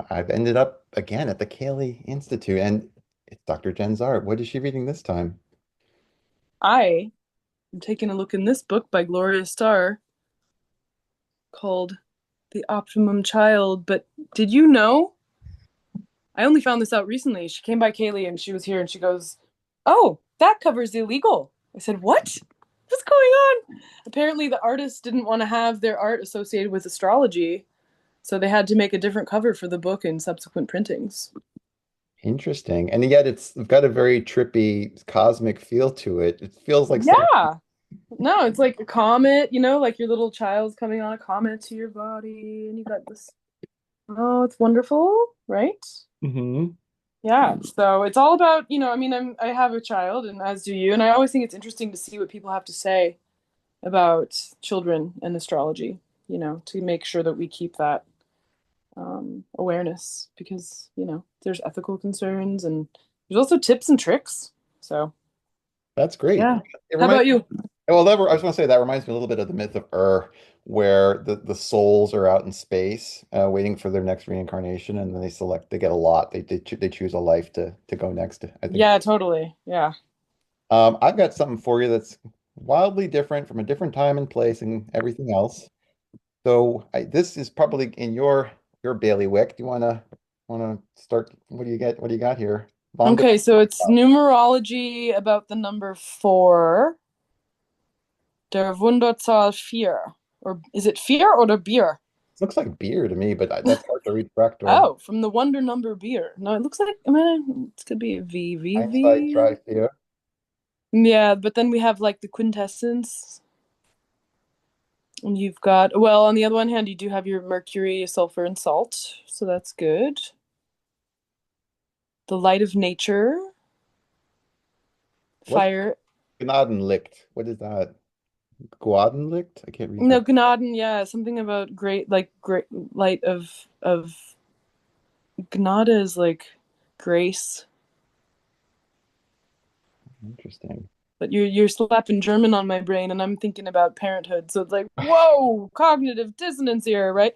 I've ended up again at the Cayley Institute, and it's Dr. Jen's art. What is she reading this time? I am taking a look in this book by Gloria Starr called The Optimum Child. But did you know? I only found this out recently. She came by Kaylee and she was here and she goes, "Oh, that cover's illegal." I said, "What? What's going on?" Apparently, the artists didn't want to have their art associated with astrology, so they had to make a different cover for the book in subsequent printings. Interesting. And yet it's got a very trippy cosmic feel to it. It feels like something. Yeah. No, it's like a comet, like your little child's coming on a comet to your body, and you got this. Oh, it's wonderful, right? Hmm. Yeah. So it's all about, I mean, I have a child, and as do you, and I always think it's interesting to see what people have to say about children and astrology, to make sure that we keep that awareness because, there's ethical concerns and there's also tips and tricks. So, That's great. yeah. It How reminds about you? well, I was going to say that reminds me a little bit of the myth of where the souls are out in space, waiting for their next reincarnation, and then they get a lot. They choose a life to go next. I think. Yeah, totally. Yeah. I've got something for you that's wildly different from a different time and place and everything else. So this is probably in your bailiwick. Do you wanna start? What do you get? What do you got here? Vonda. Okay, so it's numerology about the number four, der Wunderzahl vier. Or is it fear or the beer? Looks like beer to me, but that's hard to read fractal. Oh, from the wonder number beer. No, it looks like, it could be a V, V, Einstein V. Trifea. Yeah, but then we have like the quintessence. And you've got, well, on the other one hand, you do have your mercury, sulfur, and salt. So that's good. The light of nature, What's fire. Gnadenlicht? What is that? Gnadenlicht? I can't read No, that. Gnaden, yeah, something about great light of Gnada is like grace. Interesting. But you're slapping German on my brain, and I'm thinking about parenthood. So it's like, whoa, cognitive dissonance here, right?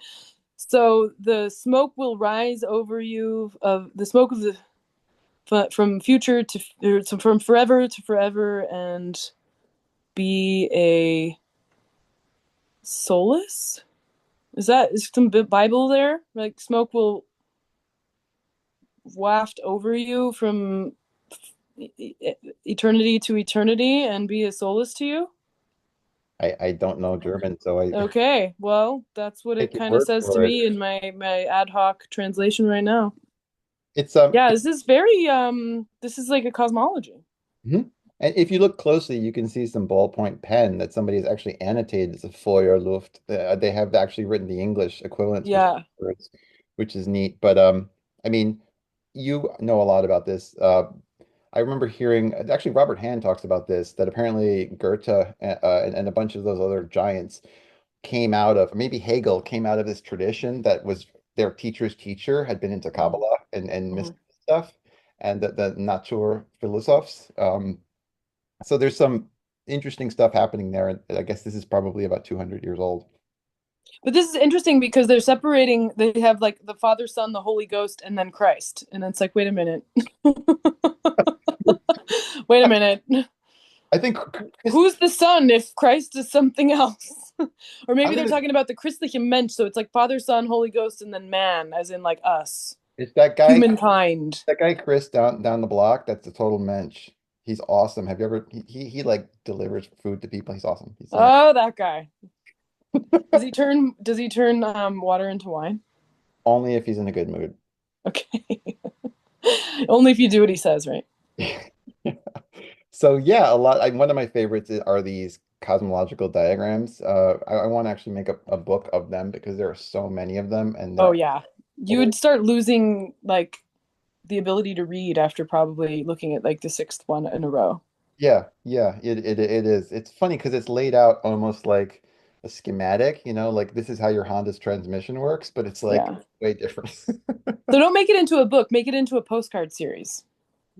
So the smoke will rise over you of the smoke of the from future to from forever to forever, and be a solace. Is some Bible there? Like smoke will waft over you from eternity to eternity and be a solace to you. I don't know German, so I Okay, well, that's what it take your kind of word says to for it. me in my ad hoc translation right now. It's Yeah, this is like a cosmology. mhm. And if you look closely, you can see some ballpoint pen that somebody has actually annotated as a Feuerluft. They have actually written the English equivalents for some Yeah. words, which is neat. But I mean, you know a lot about this. I remember hearing actually Robert Hand talks about this that apparently Goethe and a bunch of those other giants came out of maybe Hegel came out of this tradition that was their teacher's teacher had been into Mhm. Kabbalah and Mhm. mystical stuff and the Naturphilosophs. So there's some interesting stuff happening there. And I guess this is probably about 200 years old. But this is interesting because they're separating, they have like the Father, Son, the Holy Ghost, and then Christ. And it's like, wait a minute. Wait a minute. I think Who's the Son if Christ is something else? Or I'm maybe they're gonna talking about the Christliche Mensch. So it's like Father, Son, Holy Ghost, and then man, as in like us, it's humankind. that guy Chris down the block. That's a total mensch. He's awesome. Have you ever he like delivers food to people. He's awesome. He's so nice. Oh, that guy. Does he turn water into wine? Only if he's in a good mood. Okay. Only if you do what he says, right? So yeah, one of my favorites are these cosmological diagrams. I want to actually make a book of them because there are so many of them, and Oh they're yeah. You totally would start losing like the ability to read after probably looking at like the sixth one in a row. yeah. It is. It's funny because it's laid out almost like a schematic. Like this is how your Honda's transmission works, but it's like Yeah. way different. So don't make it into a book, make it into a postcard series.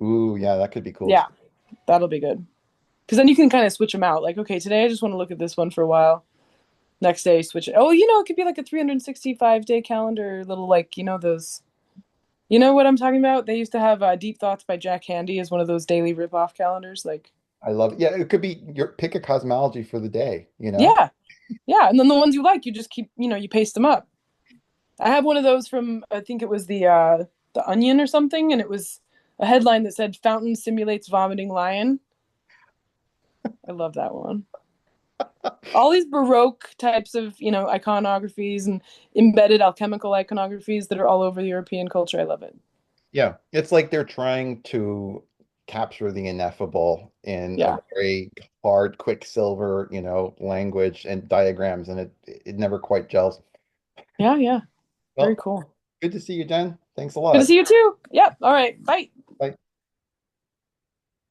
Ooh, yeah, that could be cool Yeah, too. that'll be good. Because then you can kind of switch them out. Like, okay, today I just want to look at this one for a while. Next day, switch it. Oh, it could be like a 365-day calendar, little like, those. You know what I'm talking about? They used to have Deep Thoughts by Jack Handy as one of those daily rip-off calendars. Like, I love it. Yeah, it could be your pick a cosmology for the day, you know? yeah, yeah. And then the ones you like, you just keep, you paste them up. I have one of those from, I think it was the Onion or something, and it was a headline that said "Fountain simulates vomiting lion." I love that one. All these Baroque types of, iconographies and embedded alchemical iconographies that are all over European culture. I love it. Yeah, it's like they're trying to capture the ineffable in a Yeah, very hard, quicksilver, language and diagrams, and it never quite gels. yeah, yeah. Very Well, cool. good to see you, Jen. Thanks a Good to lot. see you too. Yep. All right. Bye.